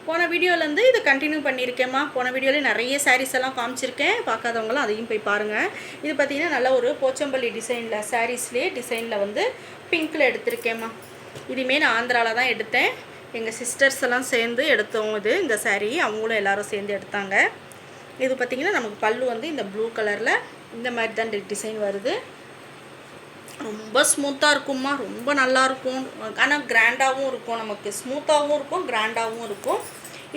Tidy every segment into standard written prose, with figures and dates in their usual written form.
போன வீடியோலேருந்து இது கண்டினியூ பண்ணியிருக்கேம்மா. போன வீடியோவில் நிறைய சாரீஸ் எல்லாம் காமிச்சிருக்கேன். பார்க்காதவங்களும் அதையும் போய் பாருங்கள். இது பார்த்திங்கன்னா நல்ல ஒரு போச்சம்பள்ளி டிசைனில் சாரீஸ்லேயே டிசைனில் வந்து பிங்க்கில் எடுத்திருக்கேம்மா. இதுவுமே நான் ஆந்திராவில் தான் எடுத்தேன். எங்கள் சிஸ்டர்ஸ் எல்லாம் சேர்ந்து எடுத்தோம். இந்த சாரீ அவங்களும் எல்லோரும் சேர்ந்து எடுத்தாங்க. இது பார்த்திங்கன்னா நமக்கு பல்லு வந்து இந்த ப்ளூ கலரில் இந்த மாதிரி தான் டிசைன் வருது. ரொம்ப ஸ்மூத்தாக இருக்கும்மா, ரொம்ப நல்லாயிருக்கும். ஆனால் கிராண்டாகவும் இருக்கும், நமக்கு ஸ்மூத்தாகவும் இருக்கும், கிராண்டாகவும் இருக்கும்.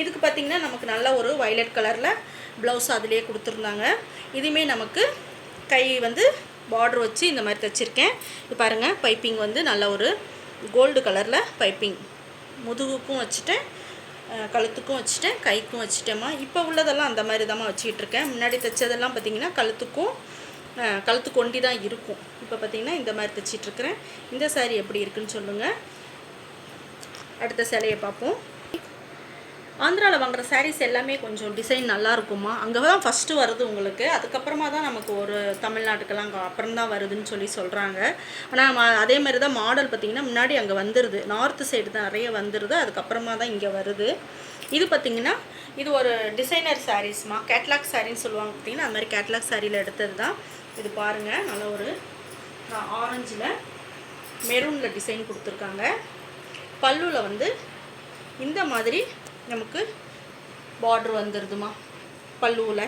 இதுக்கு பார்த்திங்கன்னா நமக்கு நல்ல ஒரு வயலட் கலரில் ப்ளவுஸ் அதிலே கொடுத்துருந்தாங்க. இதுவுமே நமக்கு கை வந்து பார்டர் வச்சு இந்த மாதிரி தைச்சிருக்கேன். இது பாருங்கள், பைப்பிங் வந்து நல்ல ஒரு கோல்டு கலரில் பைப்பிங் முதுகுக்கும் வச்சுட்டேன், கழுத்துக்கும் வச்சுட்டேன், கைக்கும் வச்சுட்டேம்மா. இப்போ உள்ளதெல்லாம் அந்த மாதிரி தான்மா வச்சுக்கிட்டு இருக்கேன். முன்னாடி தைச்சதெல்லாம் பார்த்திங்கன்னா கழுத்து கொண்டி தான் இருக்கும். இப்போ பார்த்திங்கன்னா இந்த மாதிரி தைச்சிட்ருக்கிறேன். இந்த சாரீ எப்படி இருக்குன்னு சொல்லுங்கள். அடுத்த சேலையை பார்ப்போம். ஆந்திராவில் வாங்குகிற சாரீஸ் எல்லாமே கொஞ்சம் டிசைன் நல்லா இருக்குமா. அங்கே தான் ஃபஸ்ட்டு வருது உங்களுக்கு. அதுக்கப்புறமா தான் நமக்கு ஒரு தமிழ்நாட்டுக்கெல்லாம் அப்புறம் தான் வருதுன்னு சொல்கிறாங்க. ஆனால் அதே மாதிரி தான் மாடல் பார்த்திங்கன்னா முன்னாடி அங்கே வந்துடுது. நார்த்து சைடு தான் நிறைய வந்துடுது, அதுக்கப்புறமா தான் இங்கே வருது. இது பார்த்திங்கன்னா இது ஒரு டிசைனர் சாரீஸ்மா, கேட்லாக் சாரின்னு சொல்லுவாங்க பார்த்திங்கன்னா. அது மாதிரி கேட்லாக் சாரியில் எடுத்தது தான். இது பாருங்கள், நல்ல ஒரு ஆரஞ்சில் மெரூனில் டிசைன் கொடுத்துருக்காங்க. பல்லுவில் வந்து இந்த மாதிரி நமக்கு பார்டர் வந்துடுதுமா. பல்லுவில்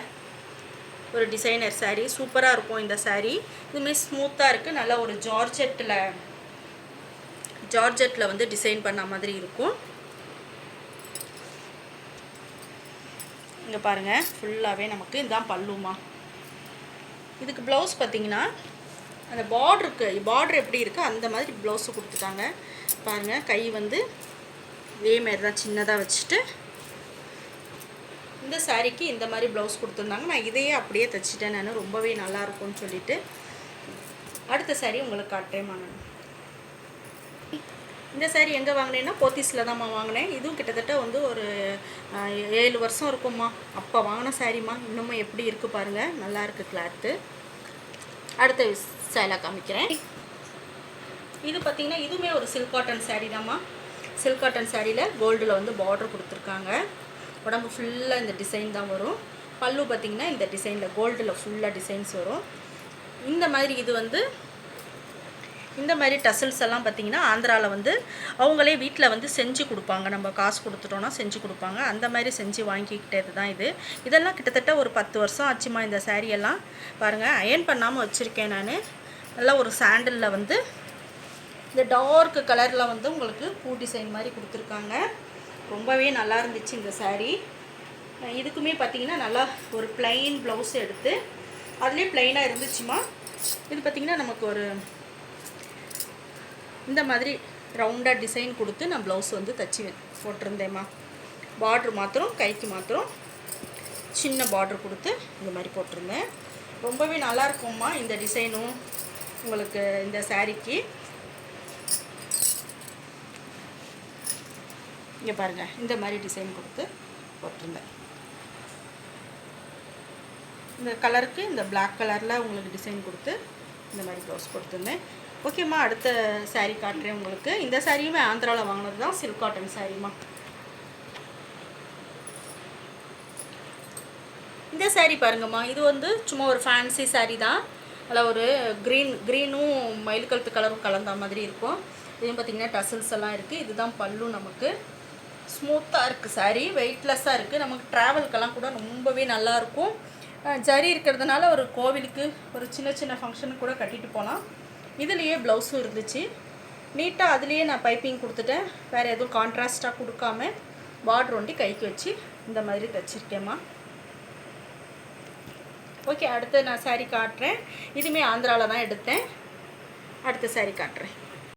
ஒரு டிசைனர் சாரீ சூப்பராக இருக்கும். இந்த சாரீ இதுமாரி ஸ்மூத்தாக இருக்குது. நல்லா ஒரு ஜார்ஜெட்டில் வந்து டிசைன் பண்ண மாதிரி இருக்கும். இங்கே பாருங்கள், ஃபுல்லாகவே நமக்கு இதுதான் பல்லுமா. இதுக்கு ப்ளவுஸ் பார்த்திங்கன்னா அந்த பார்டர் எப்படி இருக்குது அந்த மாதிரி ப்ளவுஸு கொடுத்துட்டாங்க. பாருங்கள், கை வந்து இதே மாதிரி தான் சின்னதாக வச்சுட்டு இந்த சாரீக்கு இந்த மாதிரி ப்ளவுஸ் கொடுத்துருந்தாங்க. நான் இதையே அப்படியே தைச்சிட்டேன் நான், ரொம்பவே நல்லாயிருக்கும்னு சொல்லிவிட்டு. அடுத்த சாரீ உங்களுக்கு காட்டுறேம்மா. நான் இந்த சாரீ எங்கே வாங்கினேன்னா போத்தீஸில் தான்மா வாங்கினேன். இதுவும் கிட்டத்தட்ட வந்து ஒரு 7 வருஷம் இருக்கும்மா. அப்போ வாங்கின சாரீம்மா. இன்னமும் எப்படி இருக்குது பாருங்கள், நல்லா இருக்குது கிளாத்து. அடுத்த சேலை காமிக்கிறேன். இது பார்த்திங்கன்னா இதுவுமே ஒரு சில்க் காட்டன் சாரீ தான்மா. சில்க் காட்டன் சாரியில் கோல்டில் வந்து பார்டர் கொடுத்துருக்காங்க. உடம்பு ஃபுல்லாக இந்த டிசைன் தான் வரும். பல்லு பார்த்திங்கன்னா இந்த டிசைனில் கோல்டில் ஃபுல்லாக டிசைன்ஸ் வரும். இந்த மாதிரி இது வந்து இந்த மாதிரி டசல்ஸ் எல்லாம் பார்த்திங்கன்னா ஆந்திராவில் வந்து அவங்களே வீட்டில் வந்து செஞ்சு கொடுப்பாங்க. நம்ம காசு கொடுத்துட்டோன்னா செஞ்சு கொடுப்பாங்க. அந்த மாதிரி செஞ்சு வாங்கிக்கிட்டது தான் இது. இதெல்லாம் கிட்டத்தட்ட ஒரு 10 வருஷம் ஆச்சுமா. இந்த சாரியெல்லாம் பாருங்கள், அயர்ன் பண்ணாமல் வச்சுருக்கேன் நான். நல்லா ஒரு சாண்டலில் வந்து இந்த டார்க் கலரில் வந்து உங்களுக்கு பூ டிசைன் மாதிரி கொடுத்துருக்காங்க. ரொம்பவே நல்லா இருந்துச்சு இந்த சாரீ. இதுக்குமே பார்த்திங்கன்னா நல்லா ஒரு ப்ளைன் ப்ளவுஸ் எடுத்து அதுலேயே ப்ளைனாக இருந்துச்சுமா. இது பார்த்திங்கன்னா நமக்கு ஒரு இந்த மாதிரி ரவுண்டாக டிசைன் கொடுத்து நான் ப்ளவுஸ் வந்து தைச்சி போட்டிருந்தேம்மா. பார்ட்ரு மாத்திரம் கைக்கு மாத்திரம் சின்ன பார்டர் கொடுத்து இந்த மாதிரி போட்டிருந்தேன். ரொம்பவே நல்லாயிருக்கும்மா இந்த டிசைனும் உங்களுக்கு இந்த சாரீக்கு. இங்கே பாருங்கள், இந்த மாதிரி டிசைன் கொடுத்து போட்டிருந்தேன். இந்த கலருக்கு இந்த பிளாக் கலரில் உங்களுக்கு டிசைன் கொடுத்து இந்த மாதிரி ப்ளவுஸ் கொடுத்துருந்தேன். ஓகேம்மா, அடுத்த சாரீ காட்டுறேன் உங்களுக்கு. இந்த சாரியுமே ஆந்திராவில் வாங்கினது தான், சில்க் காட்டன் சாரீம்மா. இந்த சாரீ பாருங்கம்மா, இது வந்து சும்மா ஒரு ஃபேன்சி சாரீ தான். அதில் ஒரு க்ரீனும் மயில் கழுத்து கலரும் கலந்த மாதிரி இருக்கும். இதுவும் பார்த்திங்கன்னா டசல்ஸ் எல்லாம் இருக்குது. இதுதான் பல்லு. நமக்கு ஸ்மூத்தாக இருக்குது சாரீ, வெயிட்லெஸ்ஸாக இருக்குது. நமக்கு ட்ராவல்க்கெல்லாம் கூட ரொம்பவே நல்லாயிருக்கும். ஜரி இருக்கிறதுனால ஒரு கோவிலுக்கு ஒரு சின்ன ஃபங்க்ஷனுக்கு கூட கட்டிட்டு போகலாம். இதுலேயே ப்ளவுஸும் இருந்துச்சு நீட்டாக. அதுலேயே நான் பைப்பிங் கொடுத்துட்டேன். வேறு எதுவும் கான்ட்ராஸ்ட்டாக கொடுக்காம பார்டர் ஒண்டி கைக்கு வச்சு இந்த மாதிரி தைச்சிருக்கேம்மா. ஓகே, அடுத்து நான் சாரீ காட்டுறேன். இதுவுமே ஆந்திராவில் தான் எடுத்தேன். அடுத்த சாரீ காட்டுறேன்.